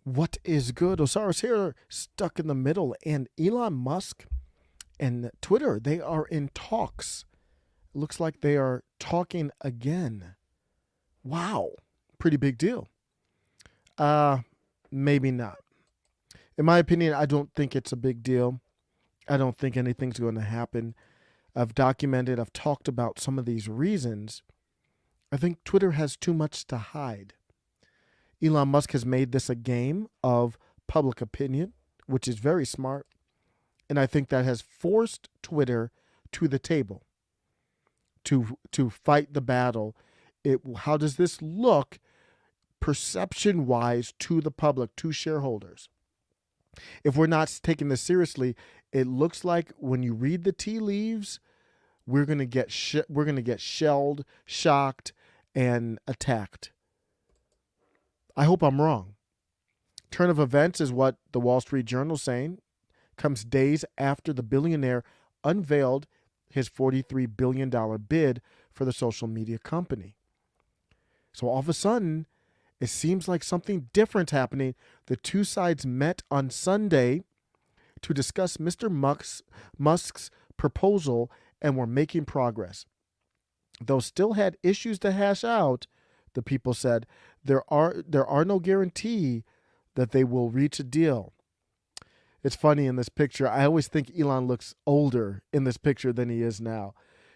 What is good? Osiris here, stuck in the middle. And Elon Musk and Twitter, they are in talks. Looks like they are talking again. Wow. Pretty big deal. Uh, Maybe not. In my opinion, I don't think it's a big deal. I don't think anything's going to happen. I've talked about some of these reasons. I think Twitter has too much to hide. Elon Musk has made this a game of public opinion, which is very smart. And I think that has forced Twitter to the table to fight the battle. How does this look perception wise to the public, to shareholders? If we're not taking this seriously, it looks like when you read the tea leaves, we're gonna get shelled, shocked, and attacked. I hope I'm wrong. Turn of events is what the Wall Street Journal is saying. Comes days after the billionaire unveiled his $43 billion bid for the social media company. So all of a sudden, it seems like something different happening. The two sides met on Sunday to discuss Mr. Musk's proposal and were making progress. Though still had issues to hash out, the people said there are no guarantee that they will reach a deal. It's funny in this picture. I always think Elon looks older in this picture than he is now.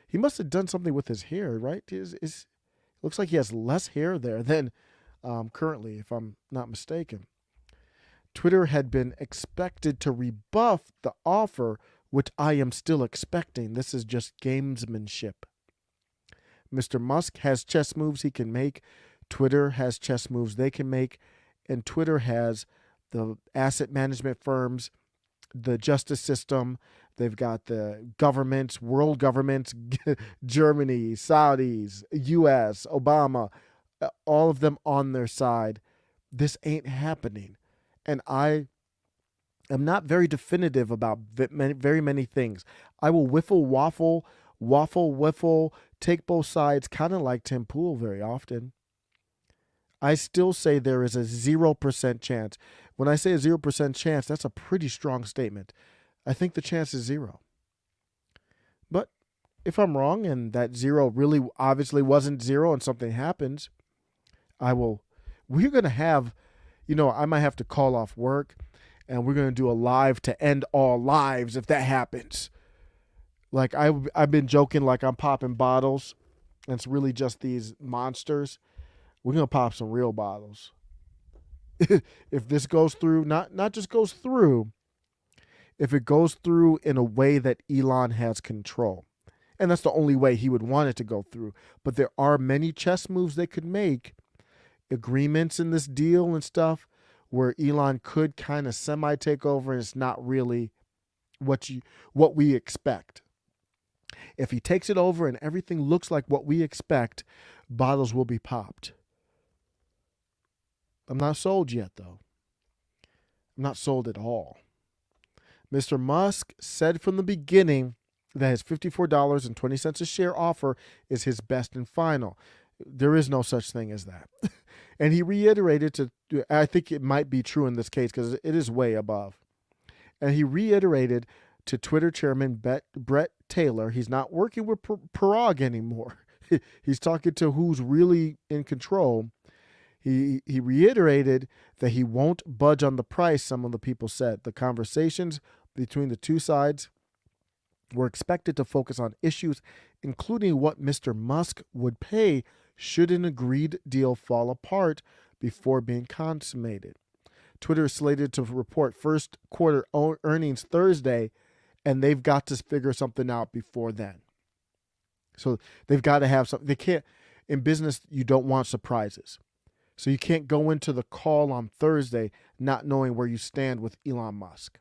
He must have done something with his hair, right? Looks like he has less hair there than currently, if I'm not mistaken. Twitter had been expected to rebuff the offer, which I am still expecting. This is just gamesmanship. Mr. Musk has chess moves he can make. Twitter has chess moves they can make. And Twitter has the asset management firms, the justice system. They've got the governments, world governments, Germany, Saudis, U.S., Obama, all of them on their side. This ain't happening. And I am not very definitive about very many things. I will waffle, take both sides, kind of like Tim Pool very often. I still say there is a 0% chance. When I say a 0% chance, that's a pretty strong statement. I think the chance is zero. But if I'm wrong and that zero really obviously wasn't zero and something happens, we're going to have, I might have to call off work and we're going to do a live to end all lives if that happens. Like I've been joking like I'm popping bottles and it's really just these monsters. We're going to pop some real bottles. If this goes through, not just goes through, if it goes through in a way that Elon has control. And that's the only way he would want it to go through. But there are many chess moves they could make, agreements in this deal and stuff, where Elon could kind of semi-take over and it's not really what we expect. If he takes it over and everything looks like what we expect, bottles will be popped. I'm not sold yet, though. I'm not sold at all. Mr. Musk said from the beginning that his $54.20 a share offer is his best and final. There is no such thing as that. And he reiterated I think it might be true in this case because it is way above. And he reiterated to Twitter chairman Brett Taylor, he's not working with Parag anymore. He's talking to who's really in control. He reiterated that he won't budge on the price, some of the people said. The conversations between the two sides were expected to focus on issues, including what Mr. Musk would pay should an agreed deal fall apart before being consummated. Twitter is slated to report first quarter earnings Thursday, and they've got to figure something out before then. So they've got to have something. They can't, in business, you don't want surprises. So you can't go into the call on Thursday not knowing where you stand with Elon Musk.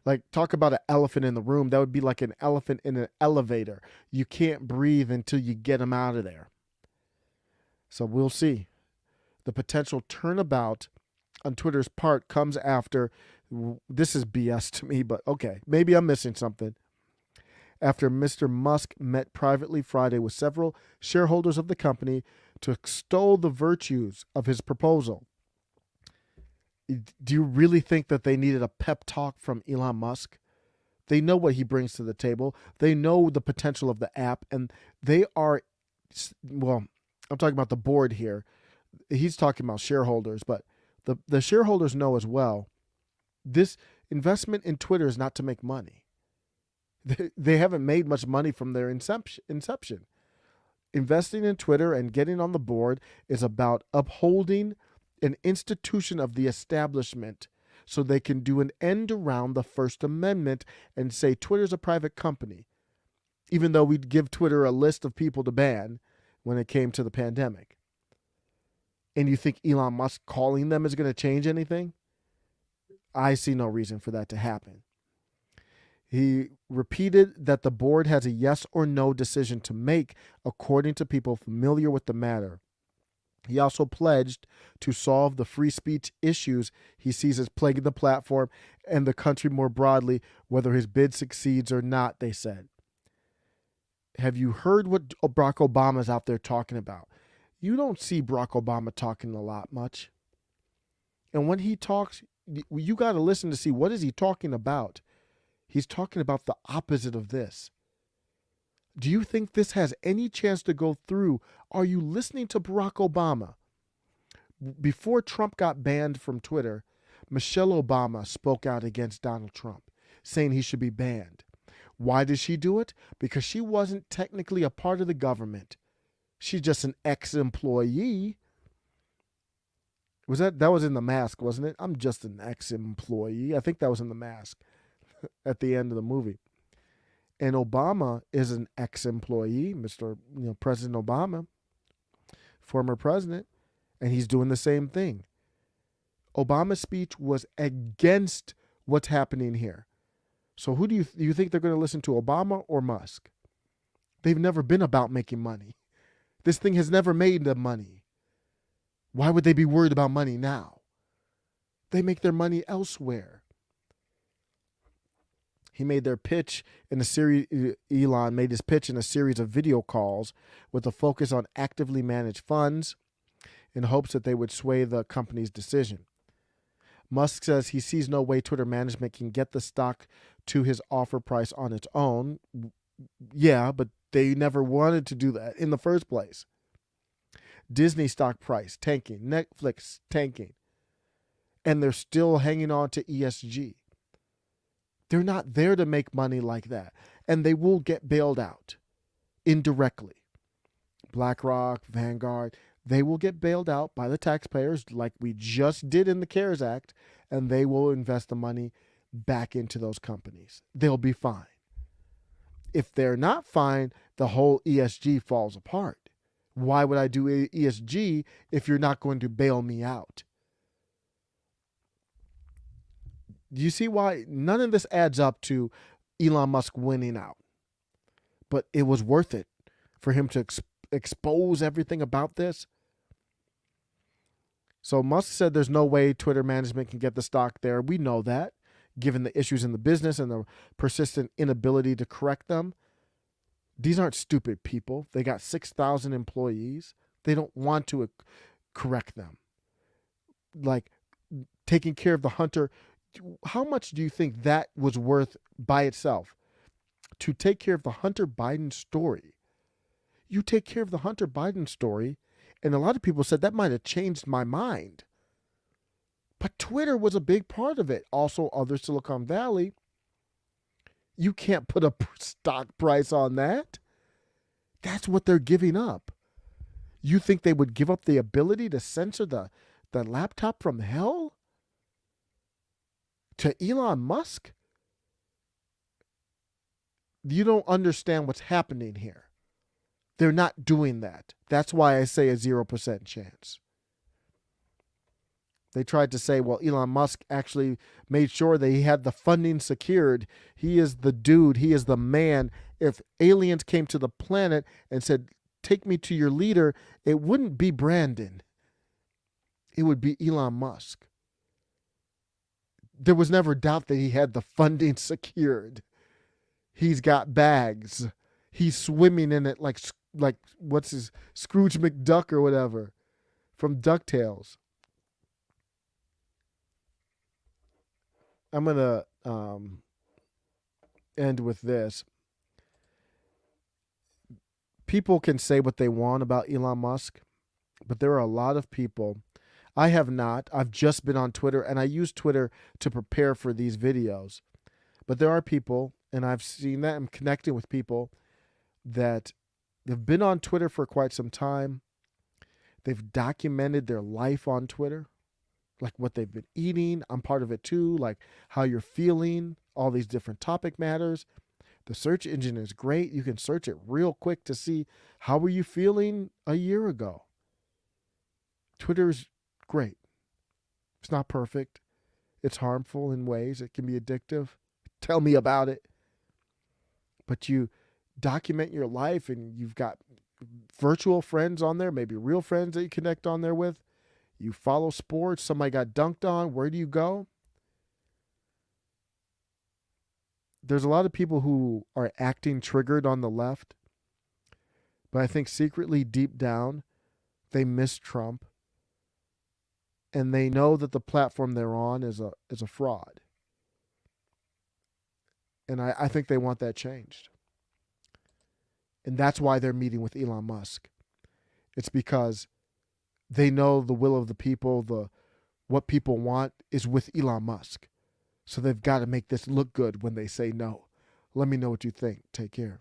Like, talk about an elephant in the room. That would be like an elephant in an elevator. You can't breathe until you get him out of there. So we'll see. The potential turnabout on Twitter's part comes after, this is BS to me, but okay, maybe I'm missing something. After Mr. Musk met privately Friday with several shareholders of the company to extol the virtues of his proposal. Do you really think that they needed a pep talk from Elon Musk? They know what he brings to the table. They know the potential of the app, and they are, well, I'm talking about the board here. He's talking about shareholders, but the shareholders know as well. This investment in Twitter is not to make money. They haven't made much money from their inception. Investing in Twitter and getting on the board is about upholding an institution of the establishment so they can do an end around the First Amendment and say Twitter's a private company, even though we'd give Twitter a list of people to ban when it came to the pandemic. And you think Elon Musk calling them is going to change anything? I see no reason for that to happen. He repeated that the board has a yes or no decision to make according to people familiar with the matter. He also pledged to solve the free speech issues he sees as plaguing the platform and the country more broadly, whether his bid succeeds or not, they said. Have you heard what Barack Obama's out there talking about? You don't see Barack Obama talking a lot much. And when he talks, you got to listen to see what is he talking about. He's talking about the opposite of this. Do you think this has any chance to go through? Are you listening to Barack Obama? Before Trump got banned from Twitter, Michelle Obama spoke out against Donald Trump, saying he should be banned. Why did she do it? Because she wasn't technically a part of the government. She's just an ex-employee. That was in The Mask, wasn't it? I'm just an ex-employee. I think that was in The Mask at the end of the movie. And Obama is an ex-employee, Mr. President Obama, former president, and he's doing the same thing. Obama's speech was against what's happening here. So who do you think they're going to listen to, Obama or Musk? They've never been about making money. This thing has never made them money. Why would they be worried about money now? They make their money elsewhere. He made their pitch in a series. Elon made his pitch in a series of video calls with a focus on actively managed funds in hopes that they would sway the company's decision. Musk says he sees no way Twitter management can get the stock to his offer price on its own. Yeah, but they never wanted to do that in the first place. Disney stock price tanking, Netflix tanking, and they're still hanging on to ESG. They're not there to make money like that, and they will get bailed out indirectly. BlackRock, Vanguard, they will get bailed out by the taxpayers like we just did in the CARES Act, and they will invest the money back into those companies. They'll be fine. If they're not fine, the whole ESG falls apart. Why would I do ESG if you're not going to bail me out? Do you see why none of this adds up to Elon Musk winning out? But it was worth it for him to expose everything about this. So Musk said there's no way Twitter management can get the stock there. We know that, given the issues in the business and the persistent inability to correct them. These aren't stupid people. They got 6,000 employees. They don't want to correct them. Like taking care of the hunter. How much do you think that was worth by itself? To take care of the Hunter Biden story. You take care of the Hunter Biden story, and a lot of people said that might have changed my mind. But Twitter was a big part of it. Also, other Silicon Valley. You can't put a stock price on that. That's what they're giving up. You think they would give up the ability to censor the laptop from hell? To Elon Musk? You don't understand what's happening here. They're not doing that. That's why I say a 0% chance. They tried to say, well, Elon Musk actually made sure that he had the funding secured. He is the dude. He is the man. If aliens came to the planet and said, take me to your leader, it wouldn't be Brandon. It would be Elon Musk. There was never doubt that he had the funding secured. He's got bags. He's swimming in it like what's his Scrooge McDuck or whatever from DuckTales. I'm gonna end with this. People can say what they want about Elon Musk, but there are a lot of people. I have not. I've just been on Twitter, and I use Twitter to prepare for these videos. But there are people, and I've seen that. I'm connecting with people that have been on Twitter for quite some time. They've documented their life on Twitter, like what they've been eating. I'm part of it too, like how you're feeling, all these different topic matters. The search engine is great. You can search it real quick to see how were you feeling a year ago. Twitter's great. It's not perfect. It's harmful in ways. It can be addictive. Tell me about it. But you document your life, and you've got virtual friends on there, maybe real friends that you connect on there with. You follow sports. Somebody got dunked on. Where do you go? There's a lot of people who are acting triggered on the left, but I think secretly deep down, they miss Trump, and they know that the platform they're on is a fraud. And I think they want that changed. And that's why they're meeting with Elon Musk. It's because they know the will of the people, what people want is with Elon Musk. So they've got to make this look good when they say no. Let me know what you think. Take care.